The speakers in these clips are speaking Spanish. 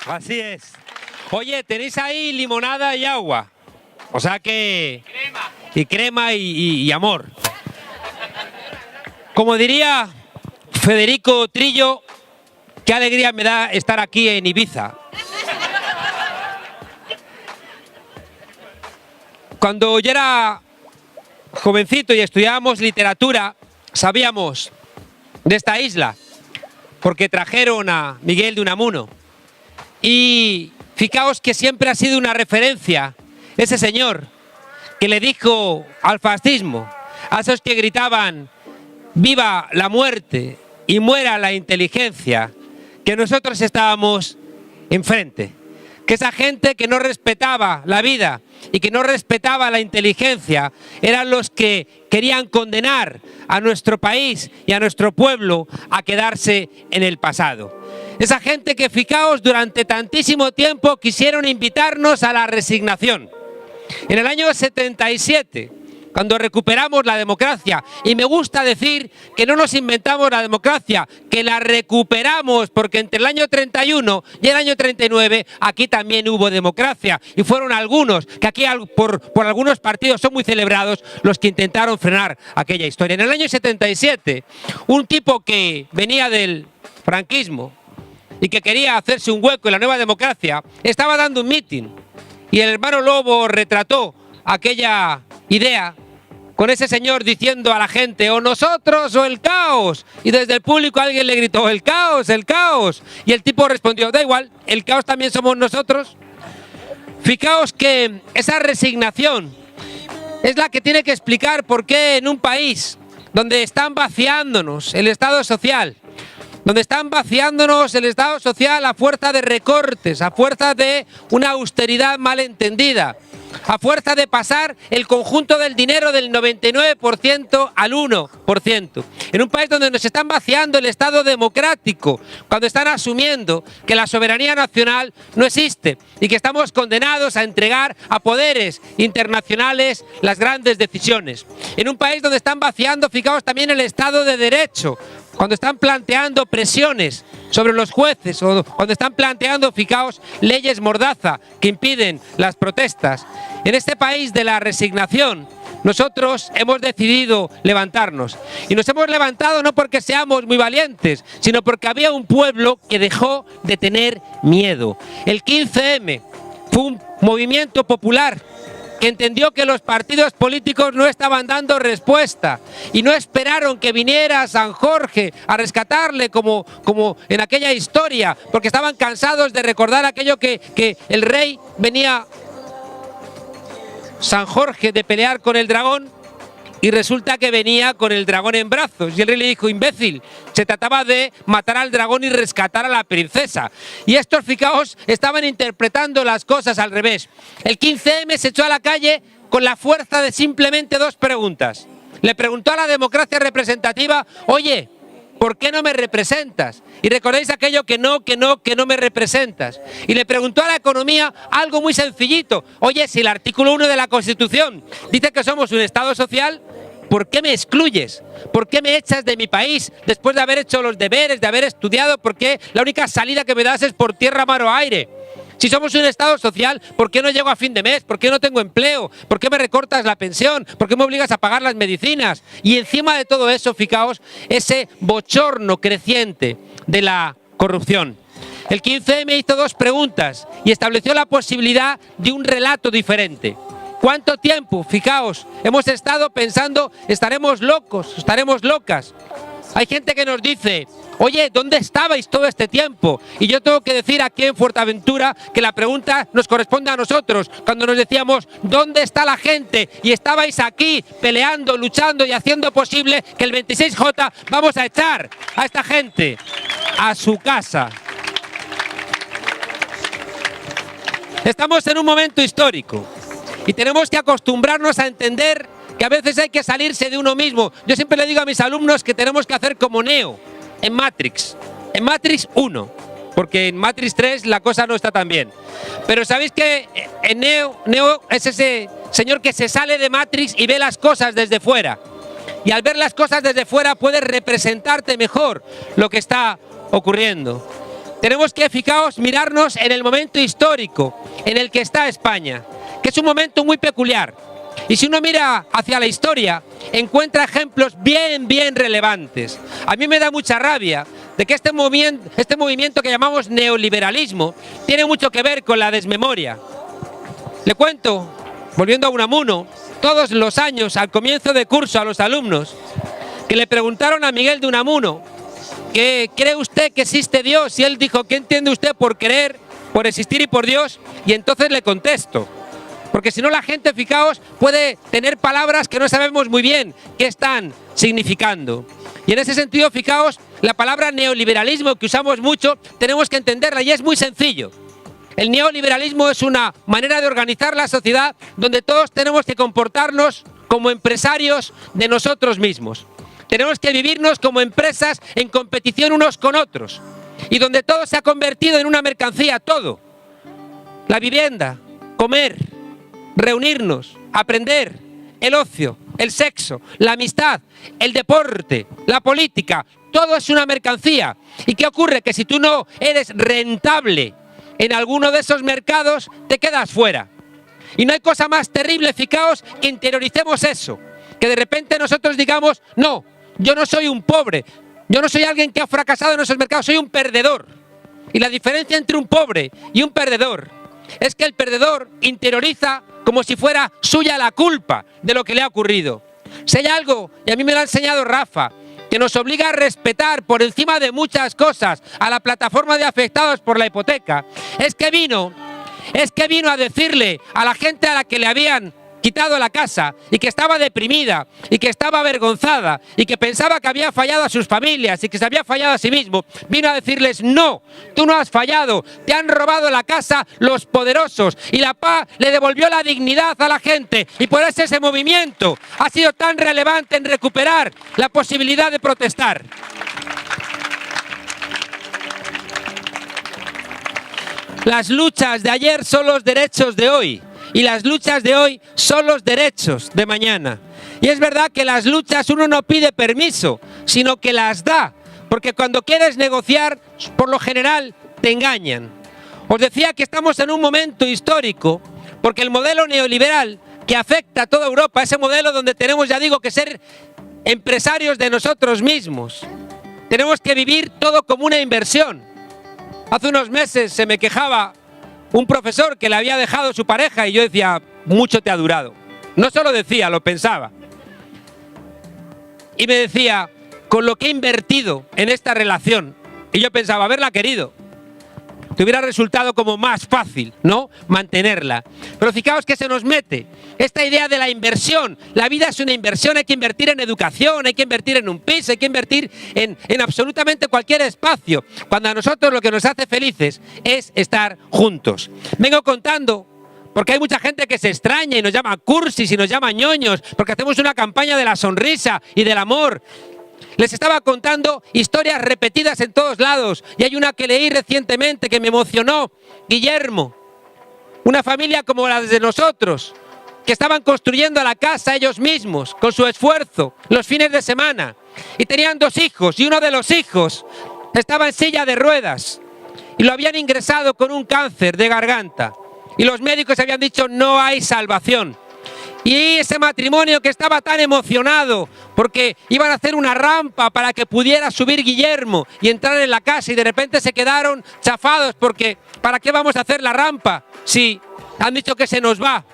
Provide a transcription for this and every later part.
Así es. Oye, tenéis ahí limonada y agua. O sea que... crema y amor. Como diría Federico Trillo, qué alegría me da estar aquí en Ibiza. Cuando yo era jovencito y estudiábamos literatura, sabíamos de esta isla, porque trajeron a Miguel de Unamuno. Y fijaos que siempre ha sido una referencia ese señor que le dijo al fascismo, a esos que gritaban viva la muerte y muera la inteligencia, que nosotros estábamos enfrente. Que esa gente que no respetaba la vida y que no respetaba la inteligencia eran los que querían condenar a nuestro país y a nuestro pueblo a quedarse en el pasado. Esa gente que, fijaos, durante tantísimo tiempo quisieron invitarnos a la resignación. En el año 77, cuando recuperamos la democracia, y me gusta decir que no nos inventamos la democracia, que la recuperamos, porque entre el año 31 y el año 39 aquí también hubo democracia, y fueron algunos, que aquí por algunos partidos son muy celebrados, los que intentaron frenar aquella historia. En el año 77, un tipo que venía del franquismo y que quería hacerse un hueco en la nueva democracia, estaba dando un mitin, y el hermano Lobo retrató aquella idea con ese señor diciendo a la gente o nosotros o el caos, y desde el público alguien le gritó el caos, y el tipo respondió da igual, el caos también somos nosotros. Fijaos que esa resignación es la que tiene que explicar por qué en un país donde están vaciándonos el Estado social, a fuerza de recortes, a fuerza de una austeridad malentendida, a fuerza de pasar el conjunto del dinero del 99% al 1%. En un país donde nos están vaciando el Estado democrático, cuando están asumiendo que la soberanía nacional no existe y que estamos condenados a entregar a poderes internacionales las grandes decisiones. En un país donde están vaciando, fijaos, también el Estado de Derecho, cuando están planteando presiones sobre los jueces o cuando están planteando, fijaos, leyes mordaza que impiden las protestas. En este país de la resignación, nosotros hemos decidido levantarnos. Y nos hemos levantado no porque seamos muy valientes, sino porque había un pueblo que dejó de tener miedo. El 15M fue un movimiento popular que entendió que los partidos políticos no estaban dando respuesta y no esperaron que viniera San Jorge a rescatarle como en aquella historia, porque estaban cansados de recordar aquello que el rey venía, San Jorge, de pelear con el dragón, y resulta que venía con el dragón en brazos. Y el rey le dijo, imbécil, se trataba de matar al dragón y rescatar a la princesa. Y estos, fijaos, estaban interpretando las cosas al revés. El 15M se echó a la calle con la fuerza de simplemente dos preguntas. Le preguntó a la democracia representativa, oye, ¿por qué no me representas? Y recordáis aquello que no me representas. Y le preguntó a la economía algo muy sencillito. Oye, si el artículo 1 de la Constitución dice que somos un Estado social, ¿por qué me excluyes? ¿Por qué me echas de mi país después de haber hecho los deberes, de haber estudiado? ¿Por qué la única salida que me das es por tierra, mar o aire? Si somos un Estado social, ¿por qué no llego a fin de mes? ¿Por qué no tengo empleo? ¿Por qué me recortas la pensión? ¿Por qué me obligas a pagar las medicinas? Y encima de todo eso, fijaos, ese bochorno creciente de la corrupción. El 15M hizo dos preguntas y estableció la posibilidad de un relato diferente. ¿Cuánto tiempo, fijaos, hemos estado pensando, estaremos locos, estaremos locas? Hay gente que nos dice, oye, ¿dónde estabais todo este tiempo? Y yo tengo que decir aquí en Fuerteventura que la pregunta nos corresponde a nosotros, cuando nos decíamos, ¿dónde está la gente? Y estabais aquí peleando, luchando y haciendo posible que el 26J vamos a echar a esta gente a su casa. Estamos en un momento histórico y tenemos que acostumbrarnos a entender que a veces hay que salirse de uno mismo. Yo siempre le digo a mis alumnos que tenemos que hacer como Neo en Matrix 1, porque en Matrix 3 la cosa no está tan bien. Pero sabéis que en Neo es ese señor que se sale de Matrix y ve las cosas desde fuera. Y al ver las cosas desde fuera puedes representarte mejor lo que está ocurriendo. tenemos que, fijaos, mirarnos en el momento histórico en el que está España, que es un momento muy peculiar. Y si uno mira hacia la historia, encuentra ejemplos bien relevantes. A mí me da mucha rabia de que este movimiento que llamamos neoliberalismo tiene mucho que ver con la desmemoria. Le cuento, volviendo a Unamuno, todos los años al comienzo de curso a los alumnos que le preguntaron a Miguel de Unamuno que ¿cree usted que existe Dios? Y él dijo, ¿qué entiende usted por creer, por existir y por Dios? Y entonces le contesto. Porque si no la gente, fijaos, puede tener palabras que no sabemos muy bien qué están significando. Y en ese sentido, fijaos, la palabra neoliberalismo que usamos mucho, tenemos que entenderla y es muy sencillo. El neoliberalismo es una manera de organizar la sociedad donde todos tenemos que comportarnos como empresarios de nosotros mismos. Tenemos que vivirnos como empresas en competición unos con otros. Y donde todo se ha convertido en una mercancía, todo. La vivienda, comer, reunirnos, aprender, el ocio, el sexo, la amistad, el deporte, la política, todo es una mercancía. ¿Y qué ocurre? Que si tú no eres rentable en alguno de esos mercados, te quedas fuera. Y no hay cosa más terrible, fijaos, que interioricemos eso. Que de repente nosotros digamos, no, yo no soy un pobre, yo no soy alguien que ha fracasado en esos mercados, soy un perdedor. Y la diferencia entre un pobre y un perdedor es que el perdedor interioriza como si fuera suya la culpa de lo que le ha ocurrido. Si hay algo, y a mí me lo ha enseñado Rafa, que nos obliga a respetar por encima de muchas cosas a la plataforma de afectados por la hipoteca, es que vino a decirle a la gente a la que le habían quitado la casa y que estaba deprimida y que estaba avergonzada y que pensaba que había fallado a sus familias y que se había fallado a sí mismo, vino a decirles, no, tú no has fallado, te han robado la casa los poderosos. Y la paz le devolvió la dignidad a la gente y por eso ese movimiento ha sido tan relevante en recuperar la posibilidad de protestar. Las luchas de ayer son los derechos de hoy. Y las luchas de hoy son los derechos de mañana. Y es verdad que las luchas uno no pide permiso, sino que las da. Porque cuando quieres negociar, por lo general, te engañan. Os decía que estamos en un momento histórico, porque el modelo neoliberal que afecta a toda Europa, ese modelo donde tenemos, ya digo, que ser empresarios de nosotros mismos. Tenemos que vivir todo como una inversión. Hace unos meses se me quejaba un profesor que le había dejado su pareja y yo decía, mucho te ha durado. No solo decía, lo pensaba. Y me decía, con lo que he invertido en esta relación, y yo pensaba, haberla querido, te hubiera resultado como más fácil, ¿no?, mantenerla. Pero fijaos que se nos mete esta idea de la inversión. La vida es una inversión, hay que invertir en educación, hay que invertir en un piso, hay que invertir en absolutamente cualquier espacio. Cuando a nosotros lo que nos hace felices es estar juntos. Vengo contando, porque hay mucha gente que se extraña y nos llama cursis y nos llama ñoños, porque hacemos una campaña de la sonrisa y del amor. Les estaba contando historias repetidas en todos lados y hay una que leí recientemente que me emocionó. Guillermo, una familia como la de nosotros, que estaban construyendo la casa ellos mismos, con su esfuerzo, los fines de semana. Y tenían 2 hijos y uno de los hijos estaba en silla de ruedas y lo habían ingresado con un cáncer de garganta. Y los médicos habían dicho no hay salvación. Y ese matrimonio que estaba tan emocionado porque iban a hacer una rampa para que pudiera subir Guillermo y entrar en la casa y de repente se quedaron chafados porque ¿para qué vamos a hacer la rampa si han dicho que se nos va?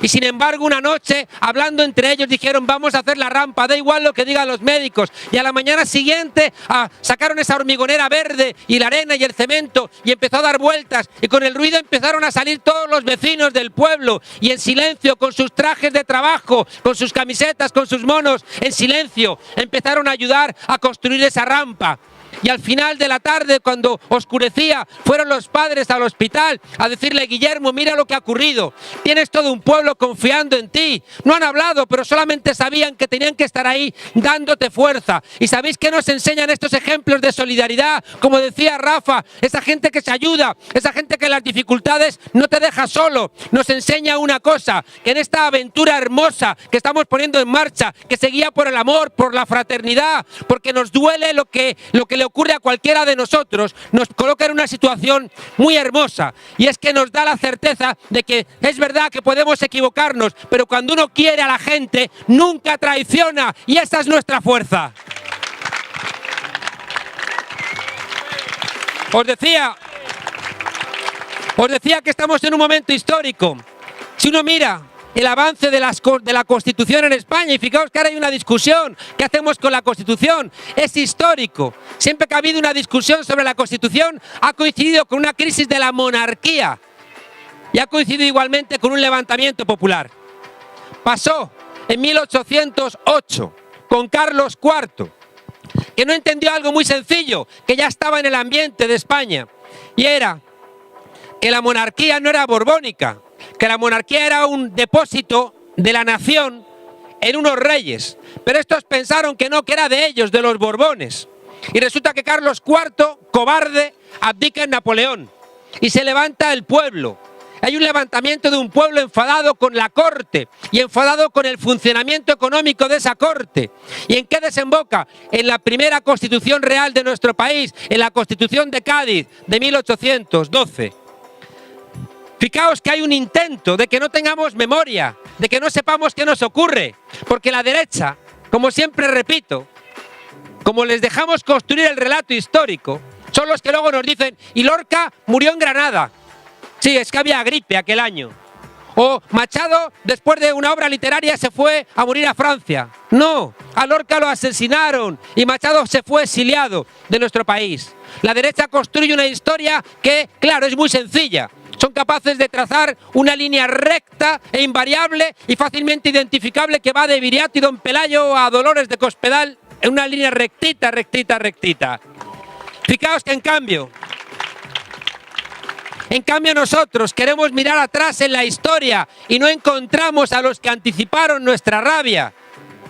Y sin embargo una noche hablando entre ellos dijeron vamos a hacer la rampa, da igual lo que digan los médicos. Y a la mañana siguiente sacaron esa hormigonera verde y la arena y el cemento y empezó a dar vueltas y con el ruido empezaron a salir todos los vecinos del pueblo y en silencio con sus trajes de trabajo, con sus camisetas, con sus monos, en silencio empezaron a ayudar a construir esa rampa. Y al final de la tarde, cuando oscurecía, fueron los padres al hospital a decirle Guillermo, mira lo que ha ocurrido, tienes todo un pueblo confiando en ti. No han hablado, pero solamente sabían que tenían que estar ahí dándote fuerza. ¿Y sabéis qué nos enseñan estos ejemplos de solidaridad? Como decía Rafa, esa gente que se ayuda, esa gente que en las dificultades no te deja solo. Nos enseña una cosa, que en esta aventura hermosa que estamos poniendo en marcha, que se guía por el amor, por la fraternidad, porque nos duele lo que le ocurre a cualquiera de nosotros nos coloca en una situación muy hermosa, y es que nos da la certeza de que es verdad que podemos equivocarnos, pero cuando uno quiere a la gente nunca traiciona, y esa es nuestra fuerza. Os decía que estamos en un momento histórico. Si uno mira el avance de la Constitución en España, y fijaos que ahora hay una discusión, ¿qué hacemos con la Constitución? Es histórico. Siempre que ha habido una discusión sobre la Constitución, ha coincidido con una crisis de la monarquía y ha coincidido igualmente con un levantamiento popular. Pasó en 1808 con Carlos IV, que no entendió algo muy sencillo, que ya estaba en el ambiente de España, y era que la monarquía no era borbónica, que la monarquía era un depósito de la nación en unos reyes, pero estos pensaron que no, que era de ellos, de los Borbones, y resulta que Carlos IV, cobarde, abdica en Napoleón, y se levanta el pueblo. Hay un levantamiento de un pueblo enfadado con la corte y enfadado con el funcionamiento económico de esa corte. ¿Y en qué desemboca? En la primera constitución real de nuestro país, en la Constitución de Cádiz de 1812. Fijaos que hay un intento de que no tengamos memoria, de que no sepamos qué nos ocurre, porque la derecha, como siempre repito, como les dejamos construir el relato histórico, son los que luego nos dicen, y Lorca murió en Granada. Sí, es que había gripe aquel año. O Machado, después de una obra literaria, se fue a morir a Francia. No, a Lorca lo asesinaron y Machado se fue exiliado de nuestro país. La derecha construye una historia que, claro, es muy sencilla. Son capaces de trazar una línea recta e invariable y fácilmente identificable que va de Viriato y Don Pelayo a Dolores de Cospedal en una línea rectita, rectita, rectita. Fijaos que en cambio nosotros queremos mirar atrás en la historia y no encontramos a los que anticiparon nuestra rabia.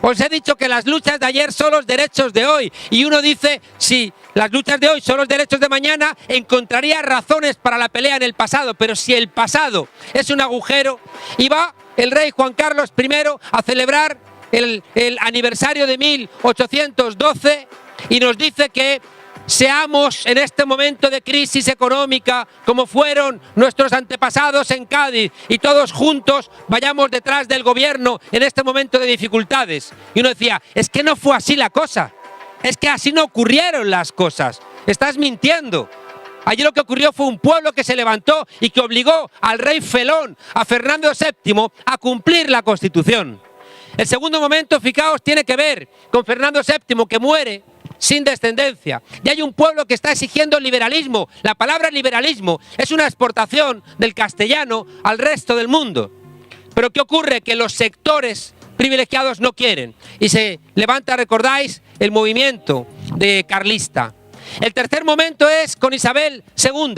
Os he dicho que las luchas de ayer son los derechos de hoy, y uno dice, si las luchas de hoy son los derechos de mañana, encontraría razones para la pelea en el pasado, pero si el pasado es un agujero, y va el rey Juan Carlos I a celebrar el aniversario de 1812 y nos dice que seamos en este momento de crisis económica como fueron nuestros antepasados en Cádiz, y todos juntos vayamos detrás del gobierno en este momento de dificultades. Y uno decía, es que no fue así la cosa, es que así no ocurrieron las cosas, estás mintiendo. Allí lo que ocurrió fue un pueblo que se levantó y que obligó al rey felón, a Fernando VII, a cumplir la Constitución. El segundo momento, fijaos, tiene que ver con Fernando VII, que muere sin descendencia. Y hay un pueblo que está exigiendo liberalismo. La palabra liberalismo es una exportación del castellano al resto del mundo. Pero ¿qué ocurre? Que los sectores privilegiados no quieren. Y se levanta, recordáis, el movimiento de carlista. El tercer momento es con Isabel II,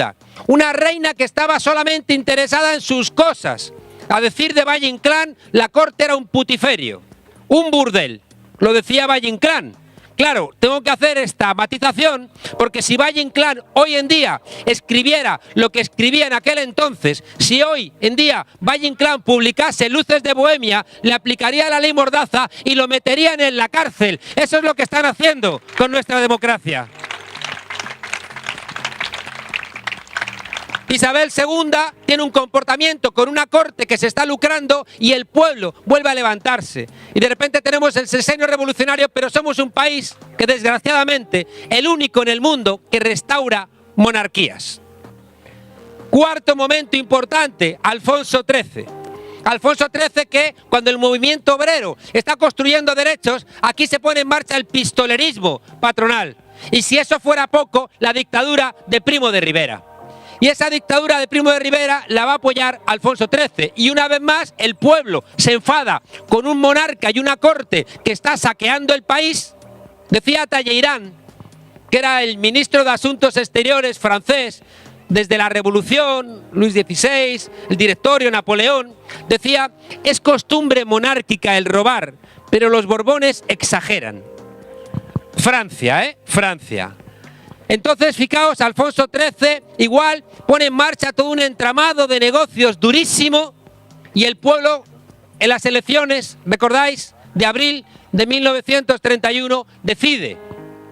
una reina que estaba solamente interesada en sus cosas. A decir de Valle Inclán, la corte era un putiferio, un burdel. Lo decía Valle Inclán. Claro, tengo que hacer esta matización porque si Valle Inclán hoy en día escribiera lo que escribía en aquel entonces, si hoy en día Valle Inclán publicase Luces de Bohemia, le aplicaría la ley Mordaza y lo meterían en la cárcel. Eso es lo que están haciendo con nuestra democracia. Isabel II tiene un comportamiento con una corte que se está lucrando y el pueblo vuelve a levantarse. Y de repente tenemos el sexenio revolucionario, pero somos un país que desgraciadamente, el único en el mundo que restaura monarquías. Cuarto momento importante, Alfonso XIII. Alfonso XIII que cuando el movimiento obrero está construyendo derechos, aquí se pone en marcha el pistolerismo patronal. Y si eso fuera poco, la dictadura de Primo de Rivera. Y esa dictadura de Primo de Rivera la va a apoyar Alfonso XIII. Y una vez más el pueblo se enfada con un monarca y una corte que está saqueando el país. Decía Talleyrand, que era el ministro de Asuntos Exteriores francés, desde la Revolución, Luis XVI, el Directorio, Napoleón, decía, es costumbre monárquica el robar, pero los Borbones exageran. Francia, Francia. Entonces, fijaos, Alfonso XIII igual pone en marcha todo un entramado de negocios durísimo y el pueblo en las elecciones, ¿recordáis?, de abril de 1931 decide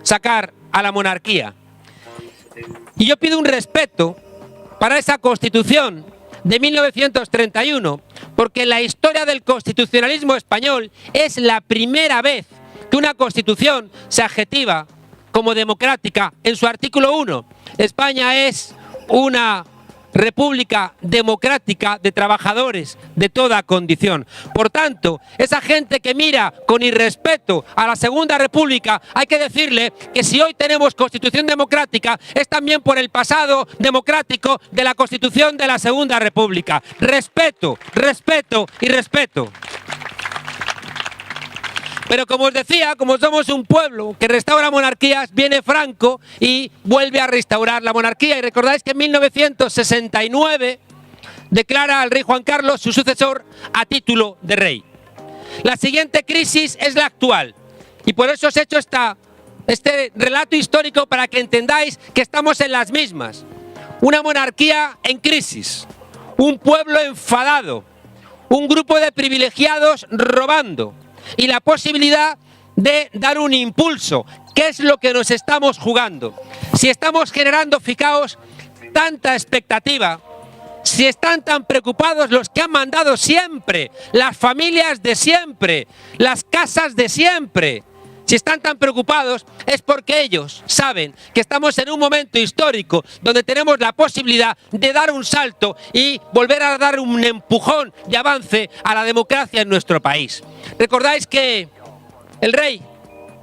sacar a la monarquía. Y yo pido un respeto para esa Constitución de 1931, porque en la historia del constitucionalismo español es la primera vez que una Constitución se adjetiva como democrática en su artículo 1. España es una república democrática de trabajadores de toda condición. Por tanto, esa gente que mira con irrespeto a la Segunda República, hay que decirle que si hoy tenemos Constitución democrática es también por el pasado democrático de la Constitución de la Segunda República. Respeto, respeto y respeto. Pero como os decía, como somos un pueblo que restaura monarquías, viene Franco y vuelve a restaurar la monarquía. Y recordáis que en 1969 declara al rey Juan Carlos su sucesor a título de rey. La siguiente crisis es la actual. Y por eso os he hecho este relato histórico para que entendáis que estamos en las mismas. Una monarquía en crisis, un pueblo enfadado, un grupo de privilegiados robando, y la posibilidad de dar un impulso. ¿Qué es lo que nos estamos jugando? Si estamos generando, fijaos, tanta expectativa, si están tan preocupados los que han mandado siempre, las familias de siempre, las casas de siempre, si están tan preocupados es porque ellos saben que estamos en un momento histórico donde tenemos la posibilidad de dar un salto y volver a dar un empujón de avance a la democracia en nuestro país. Recordáis que el rey,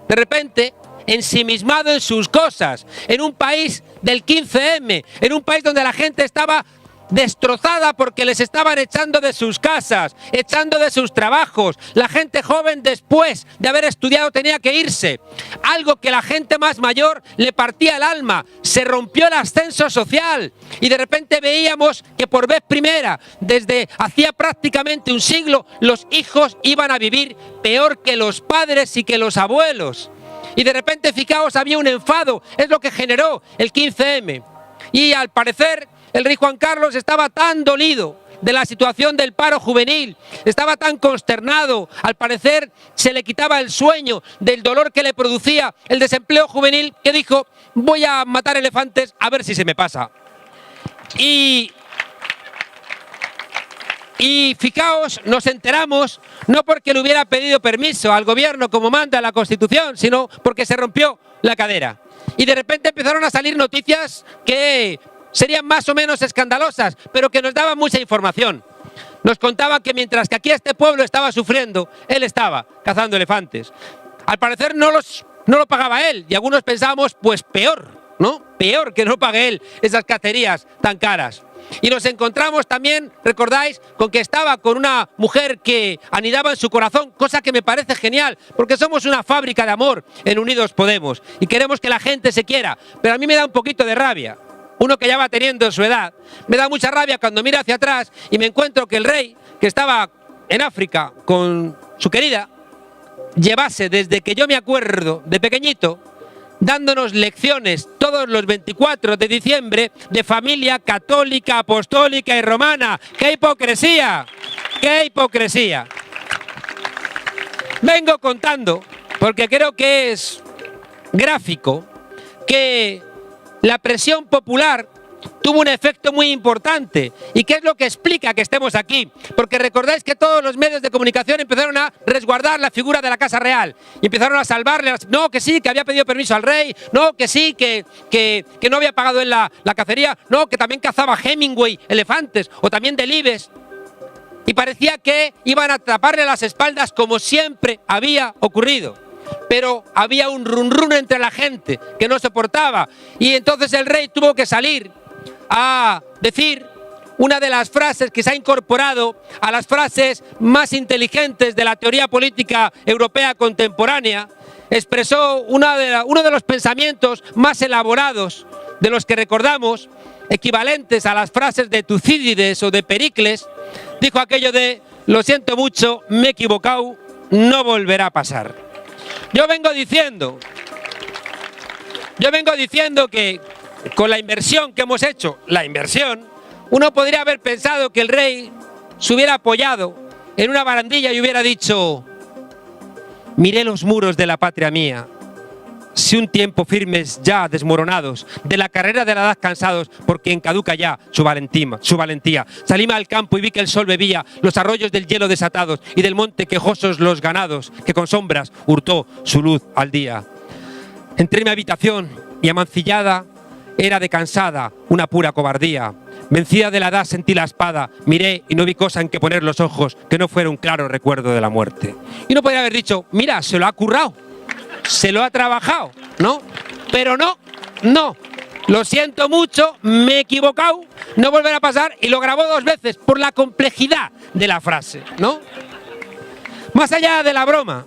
de repente, ensimismado en sus cosas, en un país del 15M, en un país donde la gente estaba destrozada porque les estaban echando de sus casas, echando de sus trabajos. La gente joven, después de haber estudiado, tenía que irse. Algo que la gente más mayor le partía el alma. Se rompió el ascenso social y de repente veíamos que por vez primera, desde hacía prácticamente un siglo, los hijos iban a vivir peor que los padres y que los abuelos. Y de repente, fijaos, había un enfado. Es lo que generó el 15M. Y al parecer el rey Juan Carlos estaba tan dolido de la situación del paro juvenil, estaba tan consternado, al parecer se le quitaba el sueño del dolor que le producía el desempleo juvenil, que dijo: voy a matar elefantes a ver si se me pasa. Y fijaos, nos enteramos no porque le hubiera pedido permiso al gobierno como manda la Constitución, sino porque se rompió la cadera. Y de repente empezaron a salir noticias que serían más o menos escandalosas, pero que nos daban mucha información. Nos contaban que mientras que aquí este pueblo estaba sufriendo, él estaba cazando elefantes. Al parecer no lo pagaba él, y algunos pensábamos, pues peor, ¿no? Peor que no pague él esas cacerías tan caras. Y nos encontramos también, recordáis, con que estaba con una mujer que anidaba en su corazón, cosa que me parece genial, porque somos una fábrica de amor en Unidos Podemos y queremos que la gente se quiera, pero a mí me da un poquito de rabia. Uno que ya va teniendo su edad, me da mucha rabia cuando miro hacia atrás y me encuentro que el rey, que estaba en África con su querida, llevase desde que yo me acuerdo de pequeñito, dándonos lecciones todos los 24 de diciembre de familia católica, apostólica y romana. ¡Qué hipocresía! ¡Qué hipocresía! Vengo contando, porque creo que es gráfico, que la presión popular tuvo un efecto muy importante. ¿Y qué es lo que explica que estemos aquí? Porque recordáis que todos los medios de comunicación empezaron a resguardar la figura de la Casa Real y empezaron a salvarle. No, que sí, que había pedido permiso al rey. No, que sí, que no había pagado él la cacería. No, que también cazaba Hemingway elefantes o también Delibes. Y parecía que iban a taparle las espaldas como siempre había ocurrido. Pero había un run run entre la gente que no soportaba. Y entonces el rey tuvo que salir a decir una de las frases que se ha incorporado a las frases más inteligentes de la teoría política europea contemporánea. Expresó uno de los pensamientos más elaborados de los que recordamos, equivalentes a las frases de Tucídides o de Pericles. Dijo aquello de: lo siento mucho, me he equivocado, no volverá a pasar. Yo vengo diciendo que con la inversión que hemos hecho, uno podría haber pensado que el rey se hubiera apoyado en una barandilla y hubiera dicho: miré los muros de la patria mía si un tiempo firmes ya desmoronados, de la carrera de la edad cansados, por quien caduca ya su valentía. Salíme al campo y vi que el sol bebía los arroyos del hielo desatados y del monte quejosos los ganados, que con sombras hurtó su luz al día. Entré en mi habitación y amancillada era de cansada una pura cobardía. Vencida de la edad sentí la espada, miré y no vi cosa en que poner los ojos que no fuera un claro recuerdo de la muerte. Y no podría haber dicho, mira, se lo ha currado, se lo ha trabajado, ¿no? Pero no, lo siento mucho, me he equivocado, no volverá a pasar, y lo grabó 2 veces por la complejidad de la frase, ¿no? Más allá de la broma,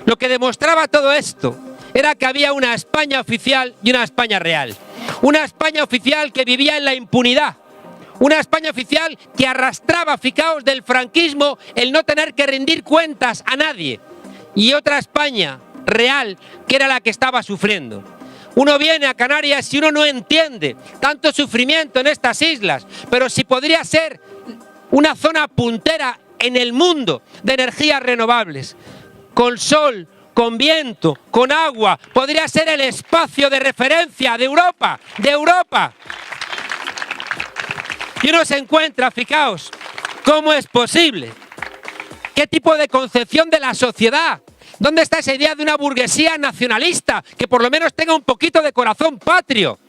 lo que demostraba todo esto era que había una España oficial y una España real. Una España oficial que vivía en la impunidad. Una España oficial que arrastraba, fijaos, del franquismo el no tener que rendir cuentas a nadie. Y otra España real que era la que estaba sufriendo. Uno viene a Canarias y uno no entiende tanto sufrimiento en estas islas, pero si podría ser una zona puntera en el mundo de energías renovables, con sol, con viento, con agua, podría ser el espacio de referencia de Europa, Y uno se encuentra, fijaos, ¿cómo es posible? ¿Qué tipo de concepción de la sociedad? ¿Dónde está esa idea de una burguesía nacionalista que por lo menos tenga un poquito de corazón patrio?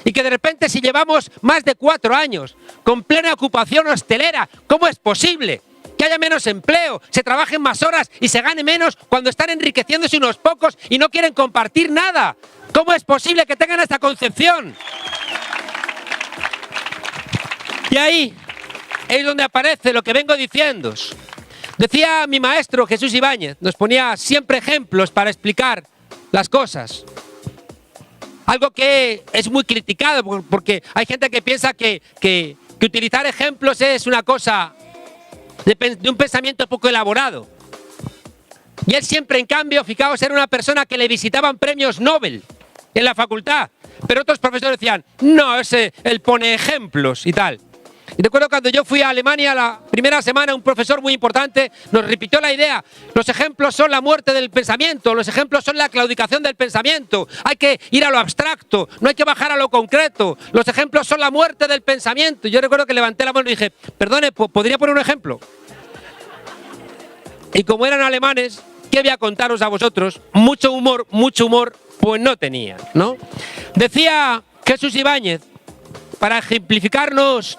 Y que de repente, si llevamos más de 4 años con plena ocupación hostelera, ¿cómo es posible que haya menos empleo, se trabajen más horas y se gane menos cuando están enriqueciéndose unos pocos y no quieren compartir nada? ¿Cómo es posible que tengan esta concepción? Y ahí es donde aparece lo que vengo diciendo. Decía mi maestro Jesús Ibáñez, nos ponía siempre ejemplos para explicar las cosas. Algo que es muy criticado porque hay gente que piensa que utilizar ejemplos es una cosa de un pensamiento poco elaborado. Y él siempre, en cambio, fijaos, era una persona que le visitaban premios Nobel en la facultad. Pero otros profesores decían, no, él pone ejemplos y tal. Y recuerdo cuando yo fui a Alemania la primera semana, un profesor muy importante nos repitió la idea. Los ejemplos son la muerte del pensamiento, los ejemplos son la claudicación del pensamiento. Hay que ir a lo abstracto, no hay que bajar a lo concreto. Los ejemplos son la muerte del pensamiento. Y yo recuerdo que levanté la mano y dije, perdone, ¿podría poner un ejemplo? Y como eran alemanes, ¿qué voy a contaros a vosotros? Mucho humor, pues no tenía, ¿no? Decía Jesús Ibáñez, para ejemplificarnos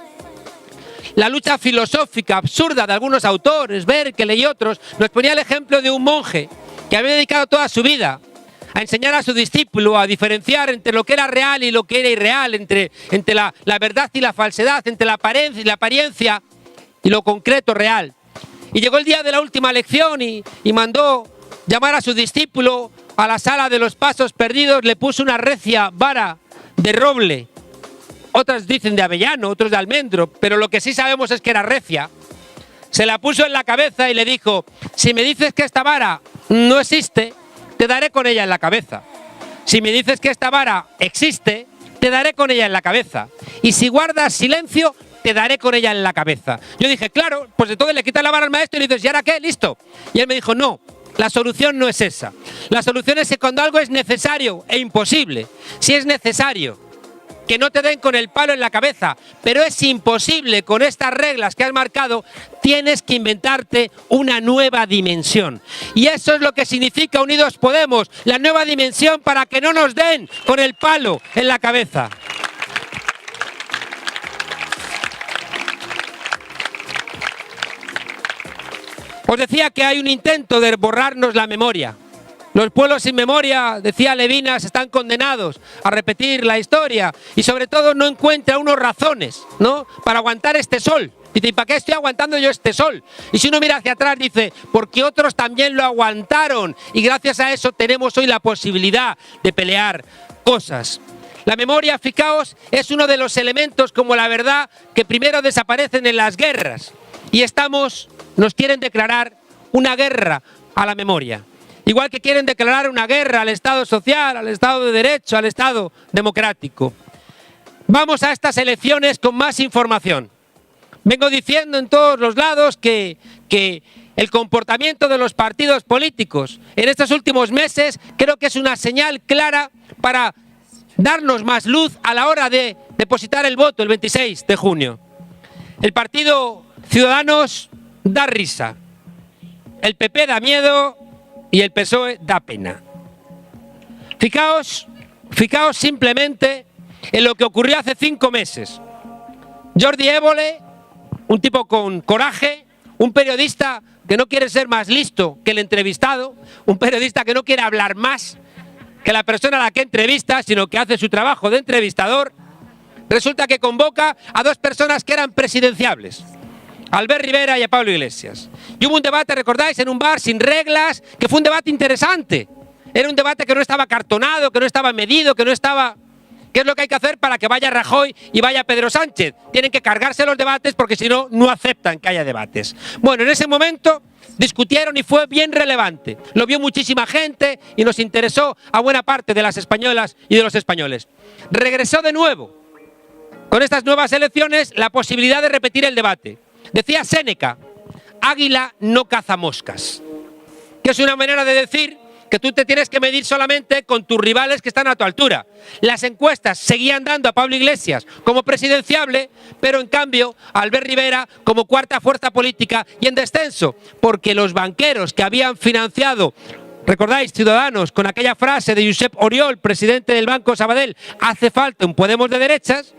la lucha filosófica absurda de algunos autores, Berkeley y otros, nos ponía el ejemplo de un monje que había dedicado toda su vida a enseñar a su discípulo a diferenciar entre lo que era real y lo que era irreal, entre la verdad y la falsedad, entre la apariencia y lo concreto real. Y llegó el día de la última lección y mandó llamar a su discípulo a la sala de los pasos perdidos, le puso una recia vara de roble. Otras dicen de avellano, otros de almendro, pero lo que sí sabemos es que era recia. Se la puso en la cabeza y le dijo, si me dices que esta vara no existe, te daré con ella en la cabeza. Si me dices que esta vara existe, te daré con ella en la cabeza. Y si guardas silencio, te daré con ella en la cabeza. Yo dije, claro, pues entonces le quitas la vara al maestro y le dices, ¿y ahora qué? Listo. Y él me dijo, no, la solución no es esa. La solución es que cuando algo es necesario e imposible, si es necesario que no te den con el palo en la cabeza, pero es imposible con estas reglas que has marcado, tienes que inventarte una nueva dimensión. Y eso es lo que significa Unidos Podemos, la nueva dimensión para que no nos den con el palo en la cabeza. Os decía que hay un intento de borrarnos la memoria. Los pueblos sin memoria, decía Levinas, están condenados a repetir la historia y sobre todo no encuentra unos razones, ¿no?, para aguantar este sol. Dice, ¿y para qué estoy aguantando yo este sol? Y si uno mira hacia atrás dice, porque otros también lo aguantaron y gracias a eso tenemos hoy la posibilidad de pelear cosas. La memoria, fijaos, es uno de los elementos como la verdad que primero desaparecen en las guerras y nos quieren declarar una guerra a la memoria. Igual que quieren declarar una guerra al Estado social, al Estado de Derecho, al Estado democrático. Vamos a estas elecciones con más información. Vengo diciendo en todos los lados que el comportamiento de los partidos políticos en estos últimos meses creo que es una señal clara para darnos más luz a la hora de depositar el voto el 26 de junio. El partido Ciudadanos da risa, el PP da miedo y el PSOE da pena. Fijaos simplemente en lo que ocurrió hace 5 meses. Jordi Évole, un tipo con coraje, un periodista que no quiere ser más listo que el entrevistado, un periodista que no quiere hablar más que la persona a la que entrevista, sino que hace su trabajo de entrevistador, resulta que convoca a 2 personas que eran presidenciables, a Albert Rivera y a Pablo Iglesias. Y hubo un debate, recordáis, en un bar sin reglas, que fue un debate interesante. Era un debate que no estaba cartonado, que no estaba medido, que no estaba... ¿Qué es lo que hay que hacer para que vaya Rajoy y vaya Pedro Sánchez? Tienen que cargarse los debates porque si no, no aceptan que haya debates. Bueno, en ese momento discutieron y fue bien relevante. Lo vio muchísima gente y nos interesó a buena parte de las españolas y de los españoles. Regresó de nuevo, con estas nuevas elecciones, la posibilidad de repetir el debate. Decía Séneca, águila no caza moscas, que es una manera de decir que tú te tienes que medir solamente con tus rivales que están a tu altura. Las encuestas seguían dando a Pablo Iglesias como presidenciable, pero en cambio a Albert Rivera como cuarta fuerza política y en descenso, porque los banqueros que habían financiado, recordáis, Ciudadanos, con aquella frase de Josep Oriol, presidente del Banco Sabadell, hace falta un Podemos de derechas,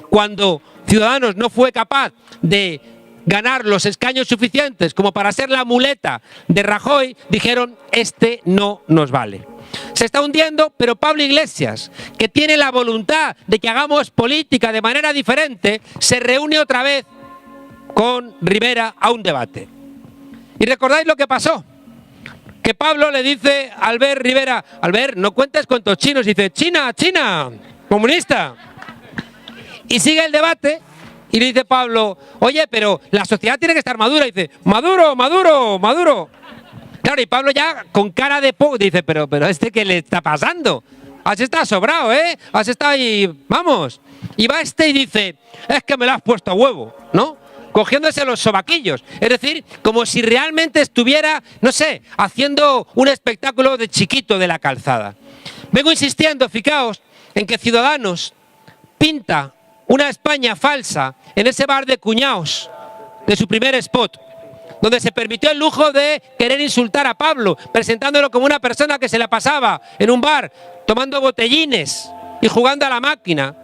cuando Ciudadanos no fue capaz de ganar los escaños suficientes como para ser la muleta de Rajoy, dijeron, este no nos vale. Se está hundiendo, pero Pablo Iglesias, que tiene la voluntad de que hagamos política de manera diferente, se reúne otra vez con Rivera a un debate. Y recordáis lo que pasó, que Pablo le dice a Albert Rivera, Albert, no cuentes cuentos chinos, y dice, China, China, comunista. Y sigue el debate. Y le dice Pablo, oye, pero la sociedad tiene que estar madura. Y dice, Maduro, Maduro, Maduro. Claro, y Pablo ya con cara de dice, pero ¿qué le está pasando? Has estado sobrado, ¿eh? Has estado ahí, vamos. Y va y dice, es que me lo has puesto a huevo, ¿no? Cogiéndose los sobaquillos. Es decir, como si realmente estuviera, no sé, haciendo un espectáculo de Chiquito de la Calzada. Vengo insistiendo, fijaos, en que Ciudadanos pinta una España falsa en ese bar de cuñaos de su primer spot, donde se permitió el lujo de querer insultar a Pablo, presentándolo como una persona que se la pasaba en un bar tomando botellines y jugando a la máquina.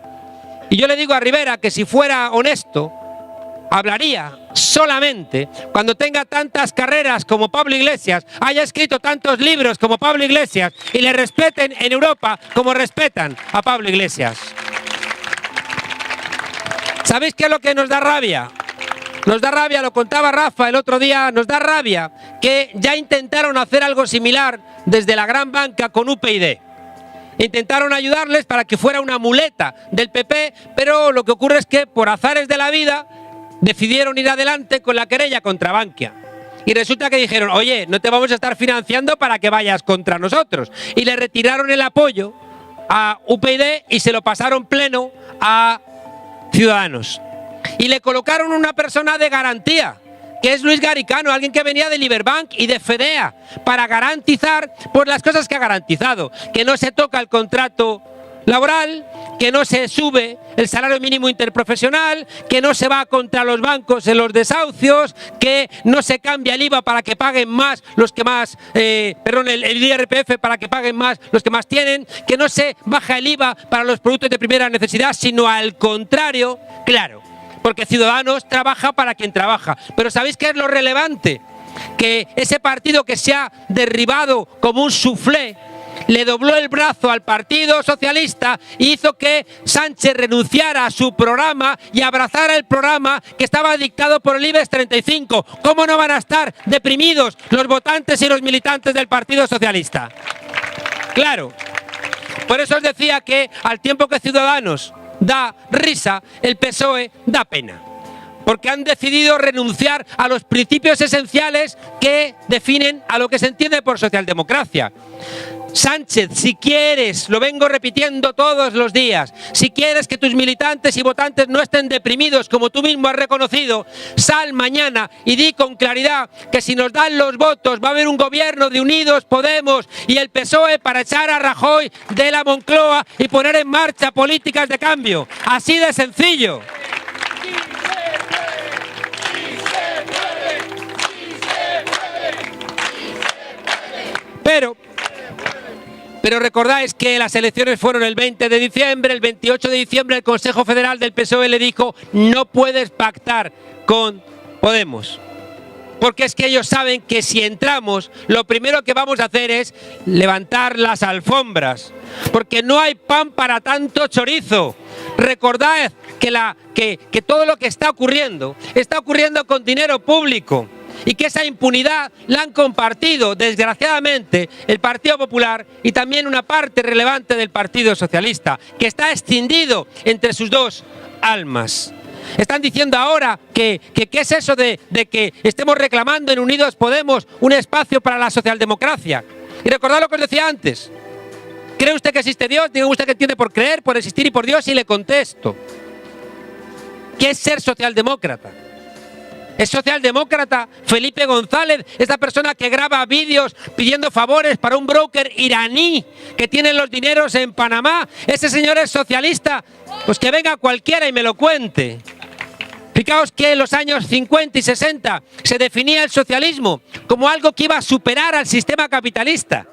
Y yo le digo a Rivera que si fuera honesto, hablaría solamente cuando tenga tantas carreras como Pablo Iglesias, haya escrito tantos libros como Pablo Iglesias y le respeten en Europa como respetan a Pablo Iglesias. ¿Sabéis qué es lo que nos da rabia? Nos da rabia, lo contaba Rafa el otro día, nos da rabia que ya intentaron hacer algo similar desde la gran banca con UPyD. Intentaron ayudarles para que fuera una muleta del PP, pero lo que ocurre es que por azares de la vida decidieron ir adelante con la querella contra Bankia. Y resulta que dijeron, oye, no te vamos a estar financiando para que vayas contra nosotros. Y le retiraron el apoyo a UPyD y se lo pasaron pleno a Ciudadanos. Y le colocaron una persona de garantía, que es Luis Garicano, alguien que venía de Liberbank y de Fedea, para garantizar pues, las cosas que ha garantizado, que no se toca el contrato laboral, que no se sube el salario mínimo interprofesional, que no se va contra los bancos en los desahucios, que no se cambia el IVA para que paguen más los que más, el IRPF para que paguen más los que más tienen, que no se baja el IVA para los productos de primera necesidad, sino al contrario, claro, porque Ciudadanos trabaja para quien trabaja. Pero ¿sabéis qué es lo relevante? Que ese partido que se ha derribado como un soufflé le dobló el brazo al Partido Socialista e hizo que Sánchez renunciara a su programa y abrazara el programa que estaba dictado por el IBEX 35. ¿Cómo no van a estar deprimidos los votantes y los militantes del Partido Socialista? Claro. Por eso os decía que al tiempo que Ciudadanos da risa, el PSOE da pena. Porque han decidido renunciar a los principios esenciales que definen a lo que se entiende por socialdemocracia. Sánchez, si quieres, lo vengo repitiendo todos los días, si quieres que tus militantes y votantes no estén deprimidos como tú mismo has reconocido, sal mañana y di con claridad que si nos dan los votos va a haber un gobierno de Unidos Podemos y el PSOE para echar a Rajoy de la Moncloa y poner en marcha políticas de cambio. Así de sencillo. Pero recordáis que las elecciones fueron el 20 de diciembre, el 28 de diciembre el Consejo Federal del PSOE le dijo no puedes pactar con Podemos. Porque es que ellos saben que si entramos, lo primero que vamos a hacer es levantar las alfombras. Porque no hay pan para tanto chorizo. Recordad que todo lo que está ocurriendo con dinero público. Y que esa impunidad la han compartido, desgraciadamente, el Partido Popular y también una parte relevante del Partido Socialista, que está escindido entre sus dos almas. Están diciendo ahora que ¿qué es eso de que estemos reclamando en Unidos Podemos un espacio para la socialdemocracia? Y recordad lo que os decía antes. ¿Cree usted que existe Dios? Diga usted que entiende por creer, por existir y por Dios, y le contesto. ¿Qué es ser socialdemócrata? ¿Es socialdemócrata Felipe González, esta persona que graba vídeos pidiendo favores para un broker iraní que tiene los dineros en Panamá? ¿Ese señor es socialista? Pues que venga cualquiera y me lo cuente. Fijaos que en los años 50 y 60 se definía el socialismo como algo que iba a superar al sistema capitalista.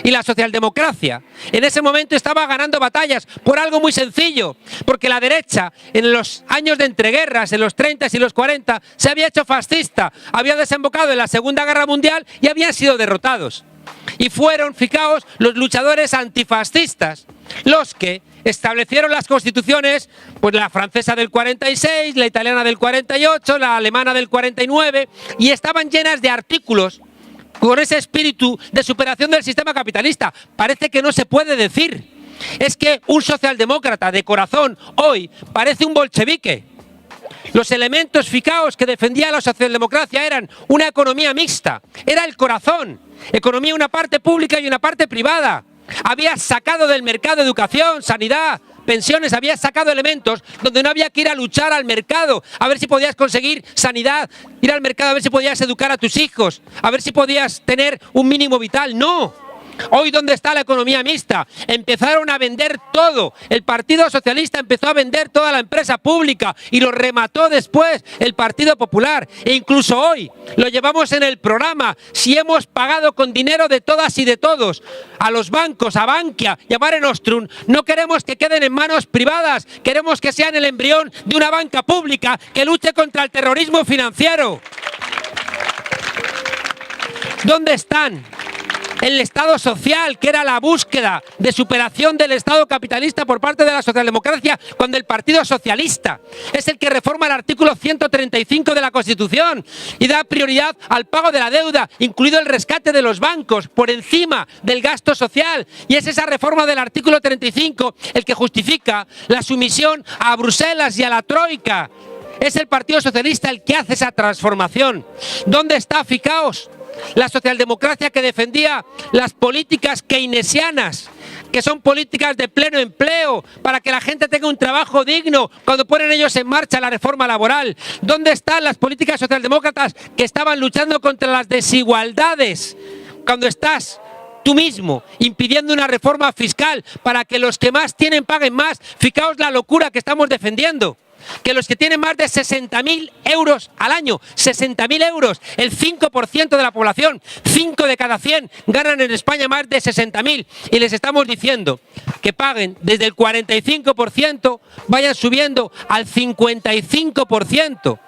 Y la socialdemocracia en ese momento estaba ganando batallas por algo muy sencillo, porque la derecha en los años de entreguerras, en los 30 y los 40, se había hecho fascista, había desembocado en la Segunda Guerra Mundial y habían sido derrotados. Y fueron, fijaos, los luchadores antifascistas los que establecieron las constituciones, pues la francesa del 46, la italiana del 48, la alemana del 49, y estaban llenas de artículos con ese espíritu de superación del sistema capitalista. Parece que no se puede decir. Es que un socialdemócrata de corazón hoy parece un bolchevique. Los elementos, fijaos, que defendía la socialdemocracia eran una economía mixta, era el corazón, economía una parte pública y una parte privada. Había sacado del mercado educación, sanidad, pensiones, había sacado elementos donde no había que ir a luchar al mercado, a ver si podías conseguir sanidad, ir al mercado a ver si podías educar a tus hijos, a ver si podías tener un mínimo vital. ¡No! Hoy, ¿dónde está la economía mixta? Empezaron a vender todo. El Partido Socialista empezó a vender toda la empresa pública y lo remató después el Partido Popular. E incluso hoy lo llevamos en el programa. Si hemos pagado con dinero de todas y de todos a los bancos, a Bankia y a Mare Nostrum, no queremos que queden en manos privadas. Queremos que sean el embrión de una banca pública que luche contra el terrorismo financiero. ¿Dónde están? El Estado social, que era la búsqueda de superación del Estado capitalista por parte de la socialdemocracia, cuando el Partido Socialista es el que reforma el artículo 135 de la Constitución y da prioridad al pago de la deuda, incluido el rescate de los bancos, por encima del gasto social. Y es esa reforma del artículo 35 el que justifica la sumisión a Bruselas y a la Troika. Es el Partido Socialista el que hace esa transformación. ¿Dónde está, fijaos, la socialdemocracia que defendía las políticas keynesianas, que son políticas de pleno empleo, para que la gente tenga un trabajo digno cuando ponen ellos en marcha la reforma laboral? ¿Dónde están las políticas socialdemócratas que estaban luchando contra las desigualdades cuando estás tú mismo impidiendo una reforma fiscal para que los que más tienen paguen más? Fijaos la locura que estamos defendiendo. Que los que tienen más de 60.000 euros al año, 60.000 euros, el 5% de la población, 5 de cada 100 ganan en España más de 60.000, y les estamos diciendo que paguen desde el 45%, vayan subiendo al 55%.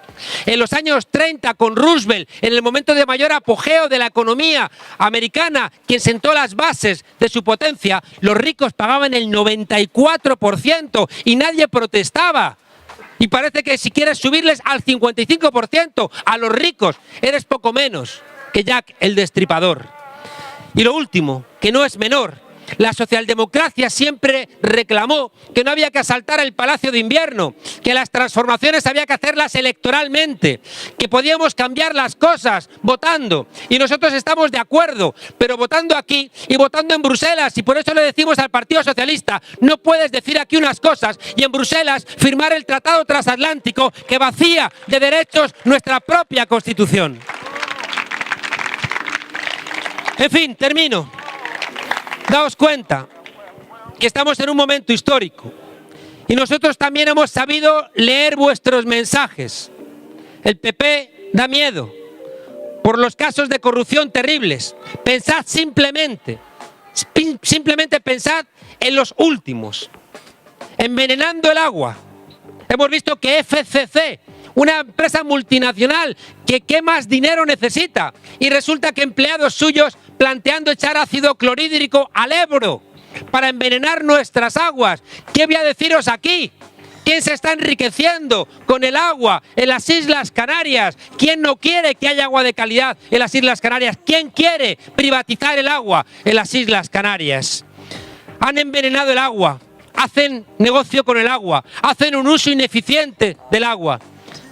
En los años 30, con Roosevelt, en el momento de mayor apogeo de la economía americana, quien sentó las bases de su potencia, los ricos pagaban el 94% y nadie protestaba. Y parece que si quieres subirles al 55% a los ricos, eres poco menos que Jack el Destripador. Y lo último, que no es menor, La socialdemocracia siempre reclamó que no había que asaltar el Palacio de Invierno, que las transformaciones había que hacerlas electoralmente, que podíamos cambiar las cosas votando. Y nosotros estamos de acuerdo, pero votando aquí y votando en Bruselas. Y por eso le decimos al Partido Socialista, no puedes decir aquí unas cosas y en Bruselas firmar el Tratado Transatlántico que vacía de derechos nuestra propia Constitución. En fin, termino. Daos cuenta que estamos en un momento histórico y nosotros también hemos sabido leer vuestros mensajes. El PP da miedo por los casos de corrupción terribles. Pensad simplemente pensad en los últimos. Envenenando el agua. Hemos visto que FCC, una empresa multinacional que qué más dinero necesita, y resulta que empleados suyos planteando echar ácido clorhídrico al Ebro para envenenar nuestras aguas. ¿Qué voy a deciros aquí? ¿Quién se está enriqueciendo con el agua en las Islas Canarias? ¿Quién no quiere que haya agua de calidad en las Islas Canarias? ¿Quién quiere privatizar el agua en las Islas Canarias? Han envenenado el agua, hacen negocio con el agua, hacen un uso ineficiente del agua.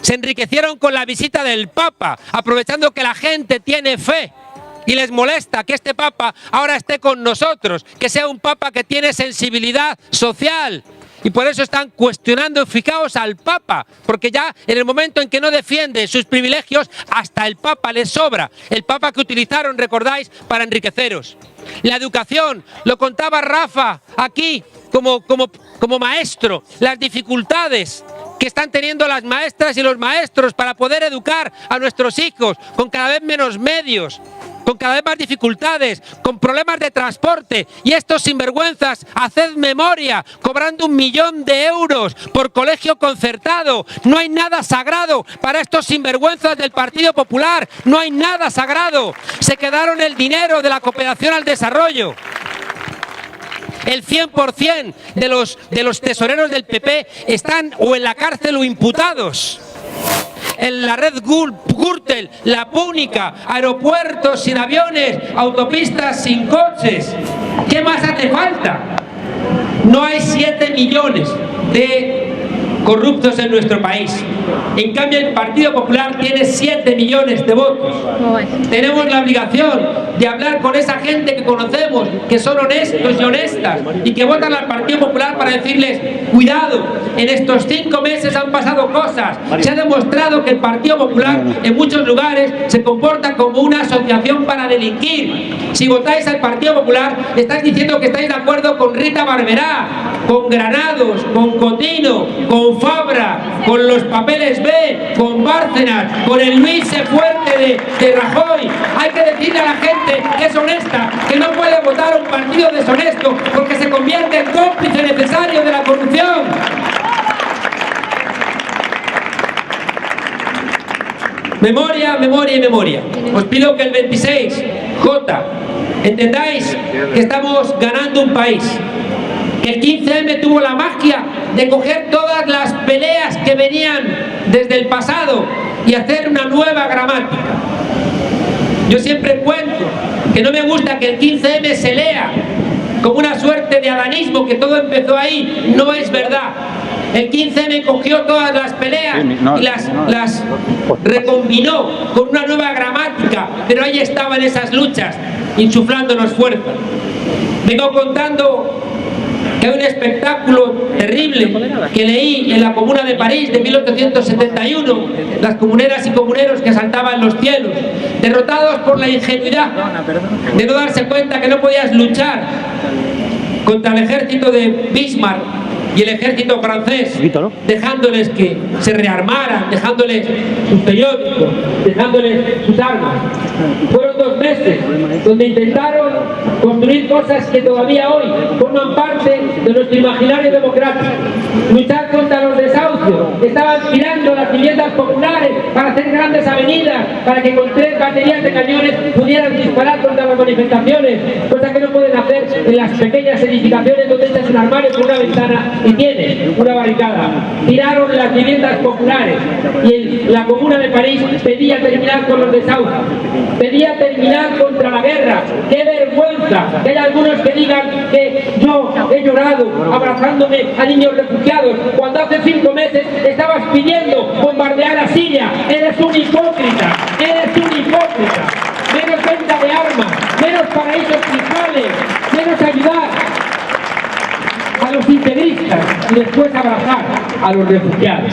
Se enriquecieron con la visita del Papa, aprovechando que la gente tiene fe. Y les molesta que este Papa ahora esté con nosotros, que sea un Papa que tiene sensibilidad social. Y por eso están cuestionando, fijaos, al Papa, porque ya en el momento en que no defiende sus privilegios, hasta el Papa les sobra. El Papa que utilizaron, recordáis, para enriqueceros. La educación, lo contaba Rafa aquí como maestro, las dificultades que están teniendo las maestras y los maestros para poder educar a nuestros hijos, con cada vez menos medios, con cada vez más dificultades, con problemas de transporte, y estos sinvergüenzas, haced memoria, cobrando 1 millón de euros por colegio concertado. No hay nada sagrado para estos sinvergüenzas del Partido Popular, no hay nada sagrado. Se quedaron el dinero de la cooperación al desarrollo. El 100% de los tesoreros del PP están o en la cárcel o imputados. En la red Gürtel, la Púnica, aeropuertos sin aviones, autopistas sin coches. ¿Qué más hace falta? No hay 7 millones de corruptos en nuestro país. En cambio, el Partido Popular tiene 7 millones de votos. Tenemos la obligación de hablar con esa gente que conocemos, que son honestos y honestas, y que votan al Partido Popular para decirles, cuidado, en estos 5 meses han pasado cosas. Se ha demostrado que el Partido Popular en muchos lugares se comporta como una asociación para delinquir. Si votáis al Partido Popular, estáis diciendo que estáis de acuerdo con Rita Barberá, con Granados, con Cotino, con Fabra, con los papeles B, con Bárcenas, con el Luis Fuerte de Rajoy. Hay que decirle a la gente que es honesta, que no puede votar a un partido deshonesto porque se convierte en cómplice necesario de la corrupción. Memoria, memoria y memoria. Os pido que el 26, entendáis que estamos ganando un país. Que el 15M tuvo la magia de coger todas las peleas que venían desde el pasado y hacer una nueva gramática. Yo siempre cuento que no me gusta que el 15M se lea como una suerte de adanismo, que todo empezó ahí. No es verdad. El 15M cogió todas las peleas y las recombinó con una nueva gramática, pero ahí estaban esas luchas, insuflándonos fuerza. Vengo contando que hay un espectáculo terrible que leí en la Comuna de París de 1871, las comuneras y comuneros que saltaban los cielos, derrotados por la ingenuidad de no darse cuenta que no podías luchar contra el ejército de Bismarck y el ejército francés, dejándoles que se rearmaran, dejándoles sus periódicos, dejándoles sus armas. Fueron 2 meses donde intentaron construir cosas que todavía hoy forman parte de nuestro imaginario democrático. Luchar contra los desahucios. Estaban tirando las viviendas populares para hacer grandes avenidas, para que con 3 baterías de cañones pudieran disparar contra las manifestaciones, cosa que no pueden hacer en las pequeñas edificaciones donde echas un armario con una ventana y tiene una barricada. Tiraron las viviendas populares y la Comuna de París pedía terminar con los desahucios, pedía terminar contra la guerra. ¡Qué vergüenza! Que hay algunos que digan que yo he llorado abrazándome a niños refugiados cuando hace 5 meses estabas pidiendo bombardear a Siria. ¡Eres un hipócrita! ¡Eres un hipócrita! Menos venta de armas, menos paraísos fiscales, menos ayudar a los integristas y después abrazar a los refugiados.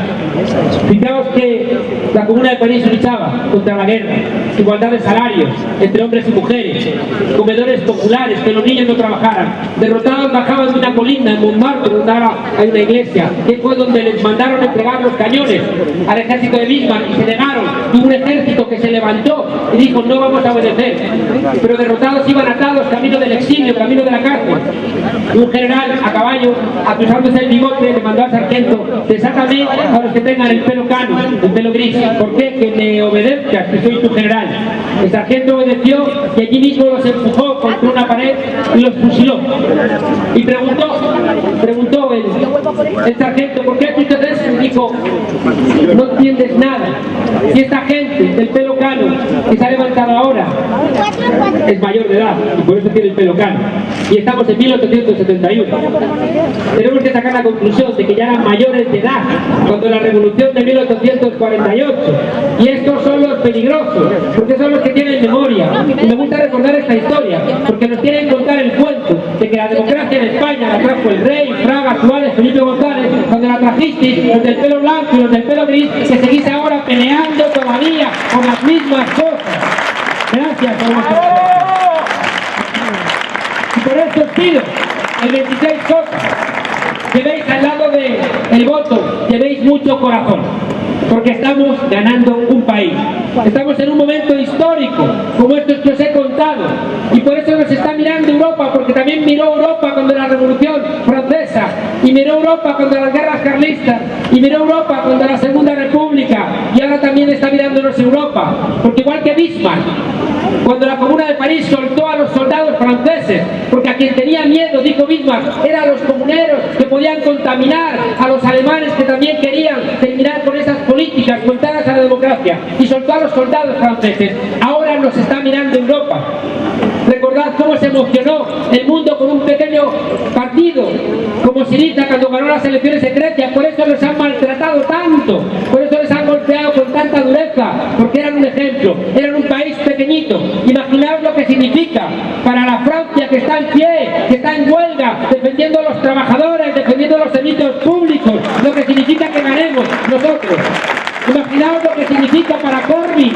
Fijaos que la Comuna de París luchaba contra la guerra, igualdad de salarios entre hombres y mujeres, comedores populares, que los niños no trabajaran. Derrotados bajaban de una colina en Montmartre, donde ahora hay una iglesia, que fue donde les mandaron entregar los cañones al ejército de Bismarck y se negaron. Y un ejército que se levantó y dijo: no vamos a obedecer. Pero derrotados iban atados camino del exilio, camino de la cárcel. Y un general a caballo, atusándose el bigote, le mandó al sargento: desátame a los que tengan el pelo cano, el pelo gris. ¿Por qué? Que me obedezcas, que soy tu general. El sargento obedeció y allí mismo los empujó contra una pared y los fusiló. Y preguntó el sargento: ¿por qué tú te haces? Y dijo: no entiendes nada. Si esta gente del pelo cano que se ha levantado ahora es mayor de edad y por eso tiene el pelo cano, y estamos en 1871, tenemos que sacar la conclusión de que ya eran mayores de edad cuando la revolución de 1848, y estos son los peligrosos porque son los que tienen memoria. Y me gusta recordar esta historia porque nos quieren contar el cuento de que la democracia en España la trajo el rey, Fraga, Suárez, Felipe González, cuando la trajisteis los del pelo blanco y los del pelo gris, que seguís ahora peleando todavía con las mismas cosas. Gracias por vuestra atención. Y por esto os pido el 26 cosas. Llevéis al lado del voto, llevéis mucho corazón, porque estamos ganando un país. Estamos en un momento histórico, como estos que os he contado, y por eso nos está mirando Europa, porque también miró Europa cuando la Revolución Francesa, y miró Europa cuando las guerras carlistas, y miró Europa cuando la Segunda República, y ahora también está mirándonos Europa, porque igual que Bismarck, cuando la Comuna de París soltó a los soldados franceses, porque a quien tenía miedo, dijo Bismarck, eran a los comuneros que podían contaminar a los alemanes que también querían terminar con esas políticas contrarias a la democracia, y soltó a los soldados franceses. Ahora nos está mirando Europa. Recordad cómo se emocionó el mundo con un pequeño partido como Syriza cuando ganó las elecciones en Grecia. Por eso les han maltratado tanto, por eso les han golpeado con tanta dureza, porque eran un ejemplo, eran un país pequeñito. Imaginaos lo que significa para la Francia, que está en pie, que está en huelga, defendiendo a los trabajadores, defendiendo los servicios públicos, lo que significa que ganemos nosotros. Imaginaos lo que significa para Corbyn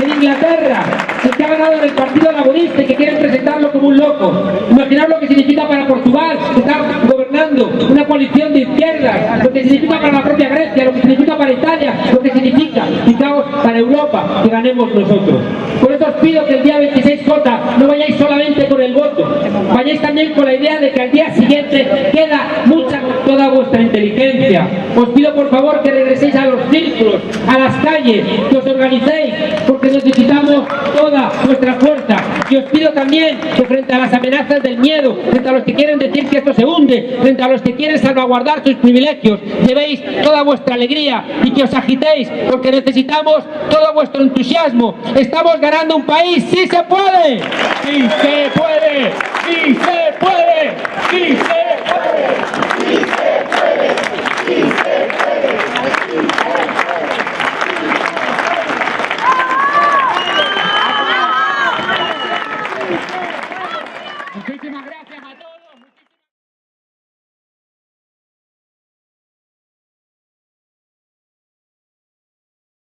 en Inglaterra, el que ha ganado en el Partido Laborista y que quieren presentarlo como un loco. Imaginaos lo que significa para Portugal, que está gobernando una coalición de izquierdas, lo que significa para la propia Grecia, lo que significa para Italia, lo que significa, fijaos, para Europa, que ganemos nosotros. Por eso os pido que el día 26J no vayáis solamente con el voto, vayáis también con la idea de que al día siguiente queda mucha, toda vuestra inteligencia. Os pido por favor que regreséis a los círculos, a las calles, que os organicéis, porque necesitamos toda nuestra fuerza. Y os pido también que frente a las amenazas del miedo, frente a los que quieren decir que esto se hunde, frente a los que quieren salvaguardar sus privilegios, llevéis toda vuestra alegría y que os agitéis, porque necesitamos todo vuestro entusiasmo. Estamos ganando un país. ¡Sí se puede! ¡Sí se puede! ¡Sí se puede! ¡Sí se puede! ¡Sí se puede! ¡Sí se puede! Muchísimas gracias a todos.